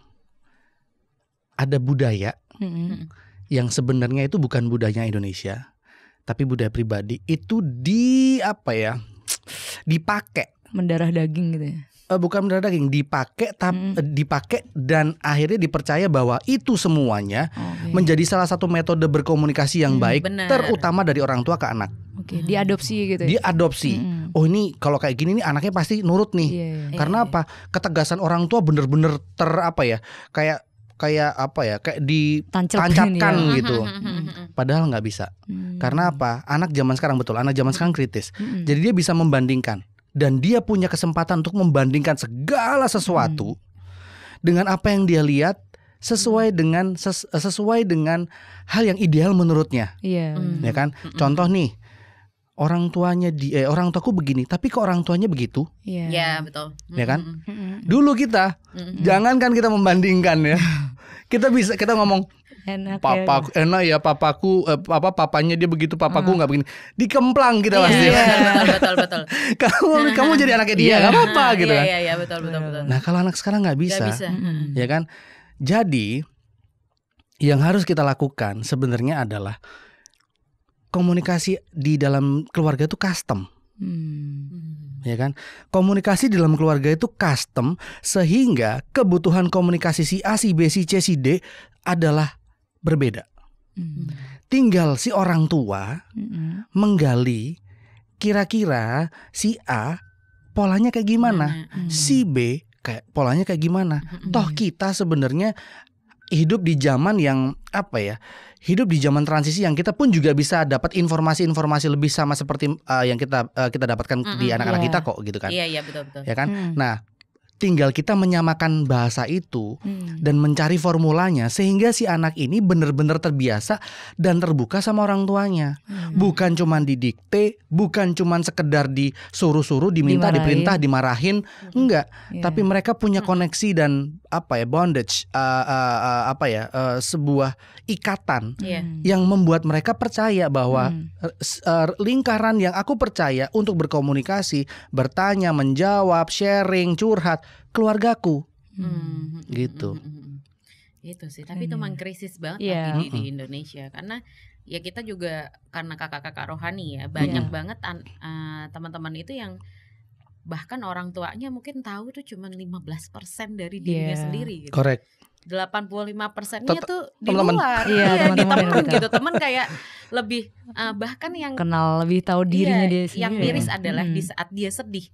ada budaya yang sebenarnya itu bukan budaya Indonesia, tapi budaya pribadi itu dipakai mendarah daging gitu ya. Bukan mendarah daging, dipakai dan akhirnya dipercaya bahwa itu semuanya menjadi salah satu metode berkomunikasi yang baik, terutama dari orang tua ke anak. Diadopsi gitu. Diadopsi. Oh ini kalau kayak gini nih anaknya pasti nurut nih. Karena apa? Ketegasan orang tua bener-bener kayak ditancapkan gitu. Padahal nggak bisa. Karena apa? Anak zaman sekarang kritis. Jadi dia bisa membandingkan. Dan dia punya kesempatan untuk membandingkan segala sesuatu dengan apa yang dia lihat sesuai dengan hal yang ideal menurutnya. Ya kan? Contoh nih, orang tuaku begini, tapi kok orang tuanya begitu? Iya, betul. Ya kan? Dulu kita jangankan kita membandingkan ya. Kita ngomong papaku enak ya, papanya dia begitu, papaku nggak begini. Dikemplang kita pasti. Betul. Kamu jadi anaknya dia, nggak apa-apa gitu kan. Iya, betul. Nah kalau anak sekarang nggak bisa. Ya kan. Jadi yang harus kita lakukan sebenarnya adalah komunikasi di dalam keluarga itu custom. Ya kan? Komunikasi di dalam keluarga itu custom sehingga kebutuhan komunikasi si A, si B, si C, si D adalah berbeda. Tinggal si orang tua menggali kira-kira si A polanya kayak gimana, si B kayak polanya kayak gimana. Toh kita sebenarnya hidup di zaman yang hidup di zaman transisi yang kita pun juga bisa dapat informasi-informasi lebih sama seperti yang kita dapatkan di anak-anak kita kok gitu kan. Iya betul. Ya kan? Nah, tinggal kita menyamakan bahasa itu dan mencari formulanya sehingga si anak ini benar-benar terbiasa dan terbuka sama orang tuanya. Bukan cuman didikte, bukan cuman sekedar disuruh-suruh, diminta, diperintah, dimarahin, enggak. Tapi mereka punya koneksi dan bondage, sebuah ikatan yang membuat mereka percaya bahwa lingkaran yang aku percaya untuk berkomunikasi, bertanya, menjawab, sharing, curhat, keluargaku. Gitu. Itu sih, tapi itu memang krisis banget di Indonesia karena ya kita juga karena kakak-kakak rohani ya banyak banget teman-teman itu yang bahkan orang tuanya mungkin tahu tuh cuma 15% dari dirinya sendiri gitu. Correct. 85%-nya tuh di luar. Di teman gitu. Teman kayak lebih bahkan yang kenal lebih tahu dirinya dia sendiri. Yang miris adalah di saat dia sedih.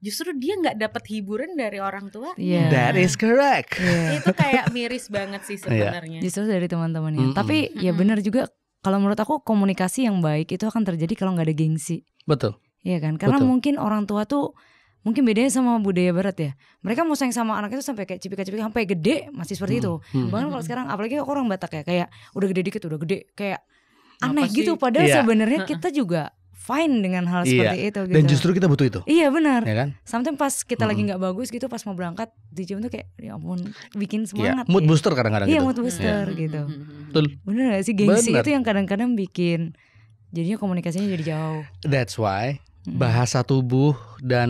Justru dia nggak dapat hiburan dari orang tua. That is correct. Itu kayak miris banget sih sebenarnya. Justru dari teman-temannya. Tapi ya benar juga kalau menurut aku komunikasi yang baik itu akan terjadi kalau nggak ada gengsi. Betul. Iya kan? Karena mungkin orang tua tuh mungkin bedanya sama budaya barat ya. Mereka mau sayang sama anaknya tuh sampai kayak cipika-cipika sampai gede masih seperti itu. Bahkan kalau sekarang apalagi orang Batak ya kayak udah gede dikit udah gede kayak aneh gitu. Padahal sebenarnya kita juga fine dengan hal seperti itu gitu. Dan justru kita butuh itu. Iya benar. Ya kan? Sometimes pas kita lagi nggak bagus gitu pas mau berangkat dicium tuh kayak ya ampun bikin semangat. Mood booster kadang-kadang gitu. Iya mood booster gitu. Betul. Bener gak sih gengsi itu yang kadang-kadang bikin jadinya komunikasinya jadi jauh. That's why bahasa tubuh dan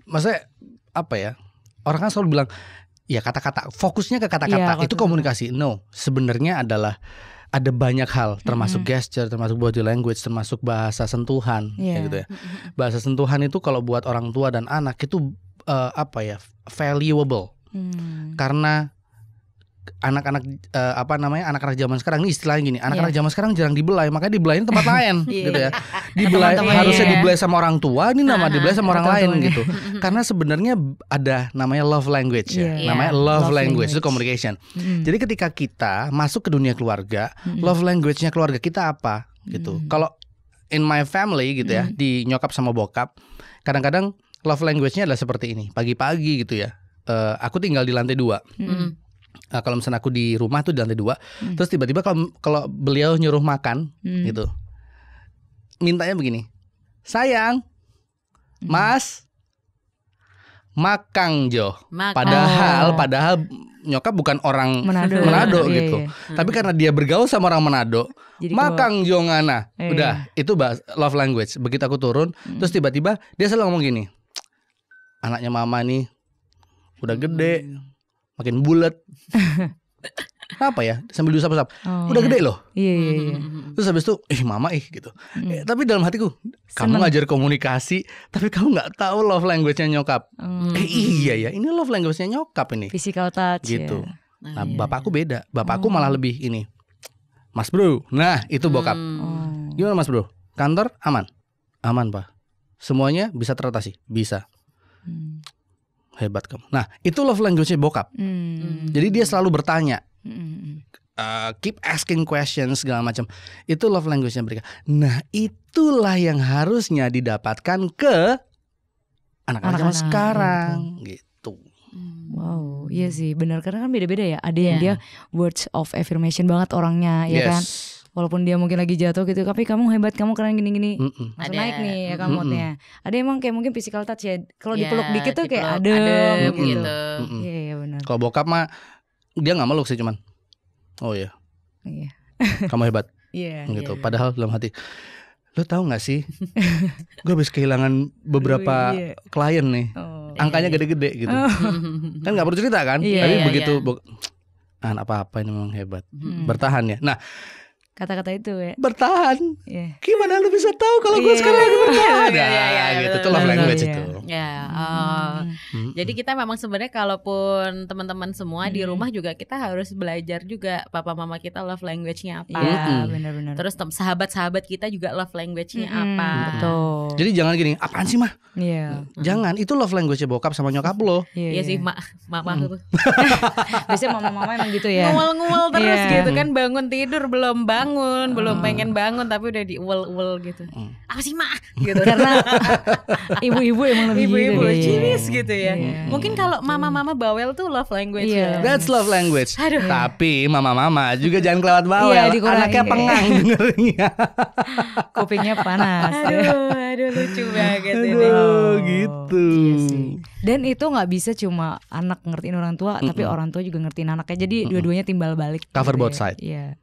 maksudnya apa ya? Orang kan selalu bilang ya kata-kata, fokusnya ke kata-kata, itu komunikasi. No, sebenarnya adalah ada banyak hal, termasuk gesture, termasuk body language, termasuk bahasa sentuhan, kayak gitu ya. Bahasa sentuhan itu kalau buat orang tua dan anak itu valuable. Karena anak-anak anak-anak zaman sekarang ini istilahnya gini, anak-anak zaman sekarang jarang dibelai, makanya dibelainya tempat lain gitu ya. Dibelai harusnya dibelai sama orang tua, ini dibelai sama orang lain gitu. Karena sebenarnya ada namanya love language ya. Namanya love language itu communication. Jadi ketika kita masuk ke dunia keluarga, love language-nya keluarga kita apa gitu. Kalau in my family gitu ya, di nyokap sama bokap, kadang-kadang love language-nya adalah seperti ini. Pagi-pagi gitu ya. Aku tinggal di lantai 2. Kalau misalnya aku di rumah tuh di lantai 2, terus tiba-tiba kalau beliau nyuruh makan gitu, mintanya begini, sayang, mas, makang Jo. Padahal nyokap bukan orang Manado gitu. Tapi karena dia bergaul sama orang Manado, jadi makang Jo ngana. Udah, itu love language. Begitu aku turun, terus tiba-tiba dia selalu ngomong gini, anaknya mama nih udah gede, makin bulat. Apa ya? Sambil diusap-usap. Udah gede loh. Iya. Terus habis itu, mama gitu. Tapi dalam hatiku, kamu ngajar komunikasi, tapi kamu nggak tahu love language-nya nyokap. Iya ya, ini love language-nya nyokap ini. Physical touch. Gitu. Nah, bapakku beda. Bapakku malah lebih ini, Mas Bro. Nah, itu bokap. Gimana Mas Bro? Kantor aman? Aman Pak. Semuanya bisa teratasi? Bisa. Hebat kamu. Nah, itu love language-nya bokap. Jadi dia selalu bertanya, keep asking questions segala macam. Itu love language-nya mereka. Nah, itulah yang harusnya didapatkan ke anak-anak zaman sekarang, gitu. Wow, iya sih, benar, karena kan beda-beda ya. Ada yang dia words of affirmation banget orangnya, ya kan. Walaupun dia mungkin lagi jatuh gitu, tapi kamu hebat, kamu keren gini-gini. Langsung naik nih ya kan moodnya. Ada emang kayak mungkin physical touch ya. Kalau dipeluk dikit tuh kayak adem gitu. Iya benar. Kalau bokap mah dia nggak meluk sih, cuman oh iya. Kamu hebat. Gitu. Padahal dalam hati, lo tahu nggak sih? Gue habis kehilangan beberapa klien nih. Angkanya gede-gede gitu. Kan nggak perlu cerita kan? Tapi begitu apa-apa ini memang hebat. Bertahan ya. Nah, kata-kata itu ya, bertahan. Gimana lu bisa tahu kalau gue sekarang lagi bertahan? Gitu. Itu love language itu. Jadi kita memang sebenarnya kalaupun teman-teman semua di rumah juga kita harus belajar juga papa mama kita love language-nya apa. Benar-benar. Terus sahabat-sahabat kita juga love language-nya apa. Betul. Jadi jangan gini, apaan sih mah? Jangan, itu love language-nya bokap sama nyokap lo. Iya sih, mama tuh. Biasanya mama-mama emang gitu ya. Ngumel-ngumel terus gitu kan, bangun tidur belum pengen bangun tapi udah diuel-uel gitu. Apa sih mak? Gitu. Karena ibu-ibu emang lebih cilis gitu ya. Mungkin kalau mama-mama bawel tuh love language ya. That's love language. Tapi mama-mama juga jangan kelewat bawel. Anaknya pengang dengernya. Kupingnya panas. Aduh lucu banget ini. Gitu. Dan itu nggak bisa cuma anak ngertiin orang tua, tapi orang tua juga ngertiin anaknya. Jadi dua-duanya timbal balik. Cover both side. Iya.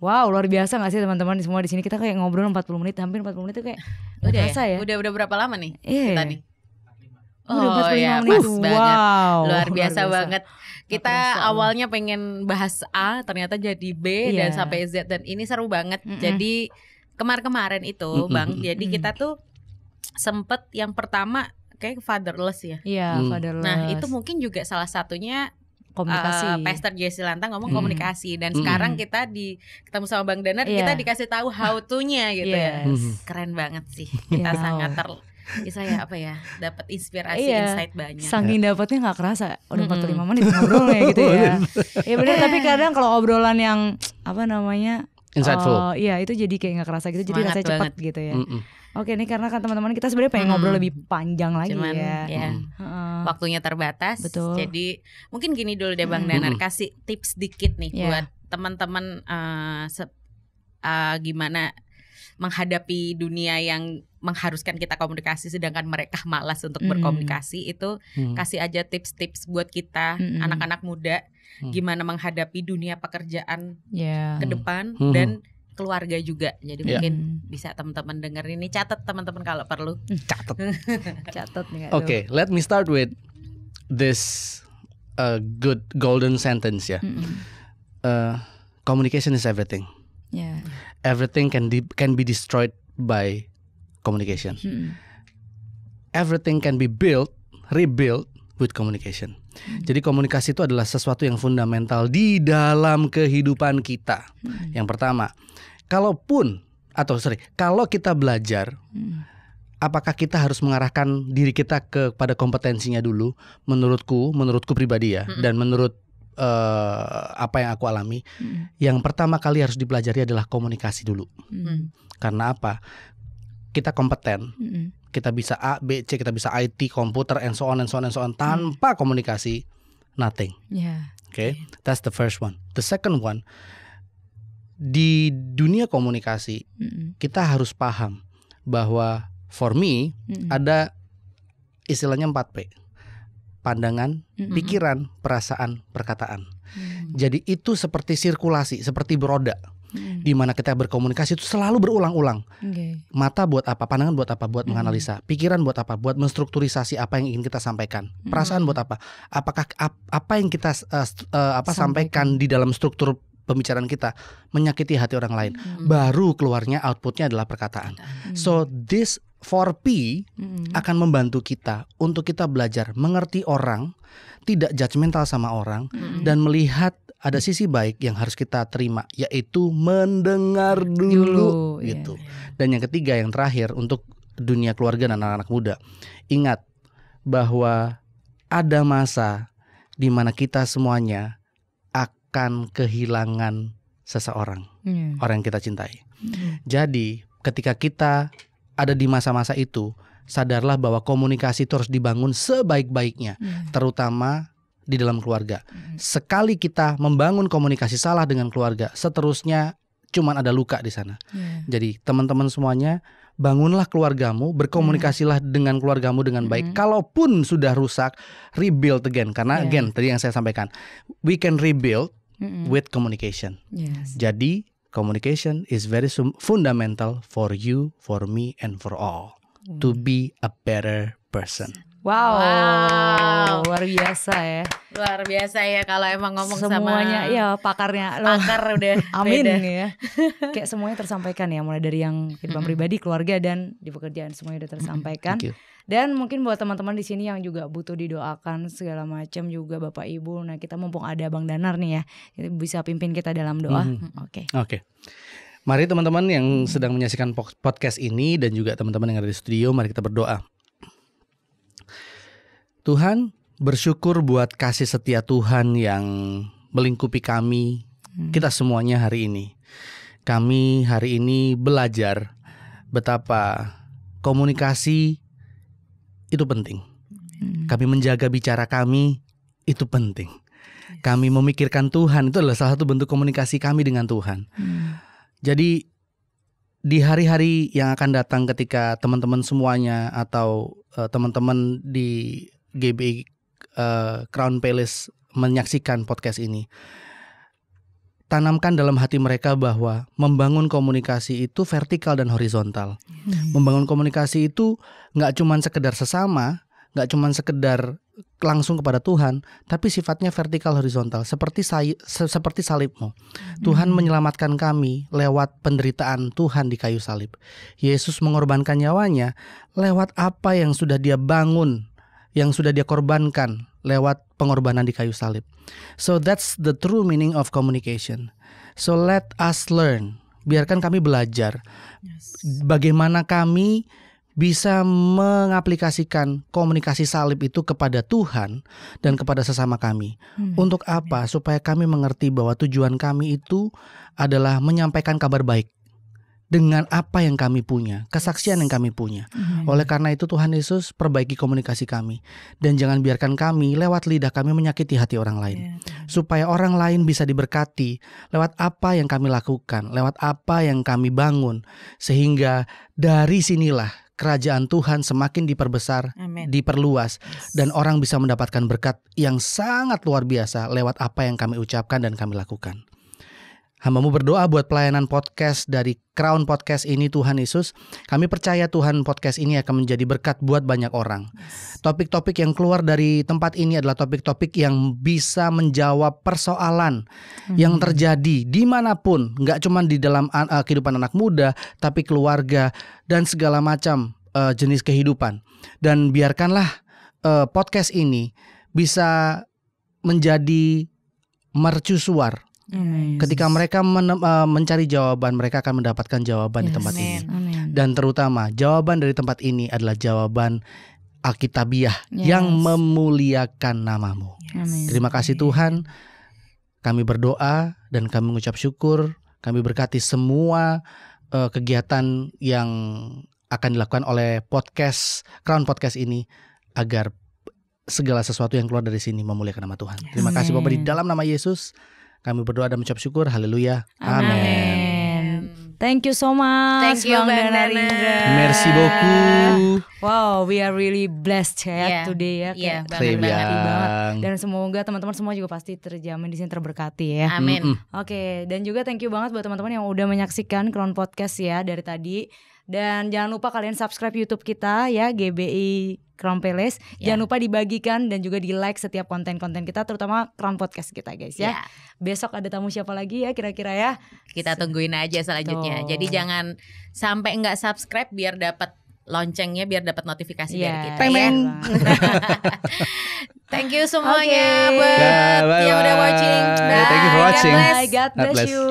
Wow, luar biasa gak sih teman-teman semua di sini, kita kayak ngobrol 40 menit, hampir 40 menit itu kayak udah terasa ya. Udah berapa lama nih kita nih? Udah 45 menit. Pas banget. Luar biasa banget. Kita awalnya pengen bahas A, ternyata jadi B dan sampai Z, dan ini seru banget. Jadi kemarin itu Bang, jadi kita tuh sempet yang pertama kayak fatherless ya. Iya, fatherless. Nah, itu mungkin juga salah satunya komunikasi. Pastor Jesse Lantang ngomong komunikasi, dan sekarang kita ketemu sama Bang Danar, kita dikasih tahu how to-nya gitu ya. Keren banget sih. Kita sangat dapat inspirasi, insight banyak. Saking dapatnya nggak kerasa udah 45 menit ngobrolnya gitu ya. Iya benar, tapi kadang kalau obrolan yang insightful. Iya, itu jadi kayak nggak kerasa gitu, jadi rasanya cepat gitu ya. Oke, ini karena kan teman-teman kita sebenarnya pengen ngobrol lebih panjang lagi. Cuman, waktunya terbatas. Betul. Jadi mungkin gini dulu deh Bang Danar, kasih tips dikit nih buat teman-teman gimana menghadapi dunia yang mengharuskan kita komunikasi sedangkan mereka malas untuk berkomunikasi. Itu kasih aja tips-tips buat kita anak-anak muda gimana menghadapi dunia pekerjaan ke depan, dan keluarga juga. Jadi mungkin bisa teman-teman denger ini, catat teman-teman kalau perlu. Catat nih. Okay, let me start with this good golden sentence ya. Communication is everything. Yeah. Everything can be destroyed by communication. Everything can be rebuilt with communication. Jadi komunikasi itu adalah sesuatu yang fundamental di dalam kehidupan kita. Yang pertama, kalau kita belajar, apakah kita harus mengarahkan diri kita kepada kompetensinya dulu? Menurutku pribadi ya, dan menurut apa yang aku alami, yang pertama kali harus dipelajari adalah komunikasi dulu. Karena apa? Kita kompeten. Kita bisa A, B, C, kita bisa IT, komputer, and so on. Tanpa komunikasi, nothing. Okay, that's the first one. The second one, di dunia komunikasi, kita harus paham bahwa for me ada istilahnya 4P. Pandangan, pikiran, perasaan, perkataan. Jadi itu seperti sirkulasi, seperti beroda. Di mana kita berkomunikasi itu selalu berulang-ulang. Mata buat apa? Pandangan buat apa? Buat menganalisa. Pikiran buat apa? Buat menstrukturisasi apa yang ingin kita sampaikan. Perasaan buat apa? Apakah apa yang kita sampaikan di dalam struktur pembicaraan kita menyakiti hati orang lain? Baru keluarnya outputnya adalah perkataan. So this 4P akan membantu kita untuk kita belajar mengerti orang, tidak judgmental sama orang, dan melihat ada sisi baik yang harus kita terima, yaitu mendengar dulu gitu. Dan yang ketiga, yang terakhir untuk dunia keluarga dan anak-anak muda, ingat bahwa ada masa di mana kita semuanya akan kehilangan seseorang, orang yang kita cintai. Jadi ketika kita ada di masa-masa itu, sadarlah bahwa komunikasi itu harus dibangun sebaik-baiknya, terutama di dalam keluarga. Sekali kita membangun komunikasi salah dengan keluarga, seterusnya cuman ada luka di sana. Jadi teman-teman semuanya, bangunlah keluargamu, berkomunikasilah dengan keluargamu dengan baik. Kalaupun sudah rusak, rebuild again. Karena again, tadi yang saya sampaikan, we can rebuild with communication. Jadi communication is very fundamental for you, for me, and for all to be a better person. Wow, luar biasa ya. Luar biasa ya kalau emang ngomong semuanya, sama ya pakarnya. Pakar udah amin beda. Ya. Kayak semuanya tersampaikan ya, mulai dari yang kehidupan pribadi, keluarga, dan di pekerjaan semuanya udah tersampaikan. Dan mungkin buat teman-teman di sini yang juga butuh didoakan segala macam juga Bapak Ibu. Nah, kita mumpung ada Bang Danar nih ya, bisa pimpin kita dalam doa. Oke. Mari teman-teman yang sedang menyaksikan podcast ini dan juga teman-teman yang ada di studio, mari kita berdoa. Tuhan, bersyukur buat kasih setia Tuhan yang melingkupi kami, kita semuanya hari ini. Kami hari ini belajar betapa komunikasi itu penting. Kami menjaga bicara kami, itu penting. Kami memikirkan Tuhan, itu adalah salah satu bentuk komunikasi kami dengan Tuhan. Jadi di hari-hari yang akan datang ketika teman-teman semuanya atau teman-teman di GBI Crown Palace menyaksikan podcast ini, tanamkan dalam hati mereka bahwa membangun komunikasi itu vertikal dan horizontal. Membangun komunikasi itu gak cuma sekedar sesama, gak cuma sekedar langsung kepada Tuhan, tapi sifatnya vertikal horizontal, seperti salibmu. Tuhan menyelamatkan kami lewat penderitaan Tuhan di kayu salib. Yesus mengorbankan nyawanya lewat apa yang sudah dia bangun, yang sudah dia korbankan lewat pengorbanan di kayu salib. So that's the true meaning of communication. So let us learn. Biarkan kami belajar bagaimana kami bisa mengaplikasikan komunikasi salib itu kepada Tuhan dan kepada sesama kami. Untuk apa? Supaya kami mengerti bahwa tujuan kami itu adalah menyampaikan kabar baik dengan apa yang kami punya, kesaksian yang kami punya. Oleh karena itu Tuhan Yesus, perbaiki komunikasi kami. Dan jangan biarkan kami lewat lidah kami menyakiti hati orang lain. Supaya orang lain bisa diberkati lewat apa yang kami lakukan, lewat apa yang kami bangun. Sehingga dari sinilah kerajaan Tuhan semakin diperbesar, diperluas. Dan orang bisa mendapatkan berkat yang sangat luar biasa lewat apa yang kami ucapkan dan kami lakukan. Hamba-Mu berdoa buat pelayanan podcast dari Crown Podcast ini Tuhan Yesus. Kami percaya Tuhan podcast ini akan menjadi berkat buat banyak orang. Topik-topik yang keluar dari tempat ini adalah topik-topik yang bisa menjawab persoalan yang terjadi dimanapun. Gak cuma di dalam kehidupan anak muda, tapi keluarga dan segala macam jenis kehidupan. Dan biarkanlah podcast ini bisa menjadi mercusuar. Ketika mereka mencari jawaban, mereka akan mendapatkan jawaban di tempat ini. Dan terutama jawaban dari tempat ini adalah jawaban Alkitabiah yang memuliakan nama-Mu. Terima kasih Tuhan. Kami berdoa dan kami mengucap syukur. Kami berkati semua kegiatan yang akan dilakukan oleh podcast Crown Podcast ini, agar segala sesuatu yang keluar dari sini memuliakan nama Tuhan. Terima kasih Bapak, di dalam nama Yesus kami berdoa dan mengucap syukur. Haleluya. Amin. Thank you so much. Thank you Bang Danarindra. Merci beaucoup. Wow, we are really blessed today ya. Banget banget. Dan semoga teman-teman semua juga pasti terjamin di sini, terberkati ya. Amin. Oke, dan juga thank you banget buat teman-teman yang udah menyaksikan Crown Podcast ya dari tadi. Dan jangan lupa kalian subscribe YouTube kita ya, GBI Crown Palace. Jangan lupa dibagikan dan juga di like setiap konten-konten kita, terutama Crown Podcast kita guys ya. Besok ada tamu siapa lagi ya kira-kira ya? Kita tungguin aja selanjutnya. Jadi jangan sampai nggak subscribe biar dapat loncengnya, biar dapat notifikasi dari kita ya. Thank you semuanya buat yang udah watching. Thank you for watching. God bless you.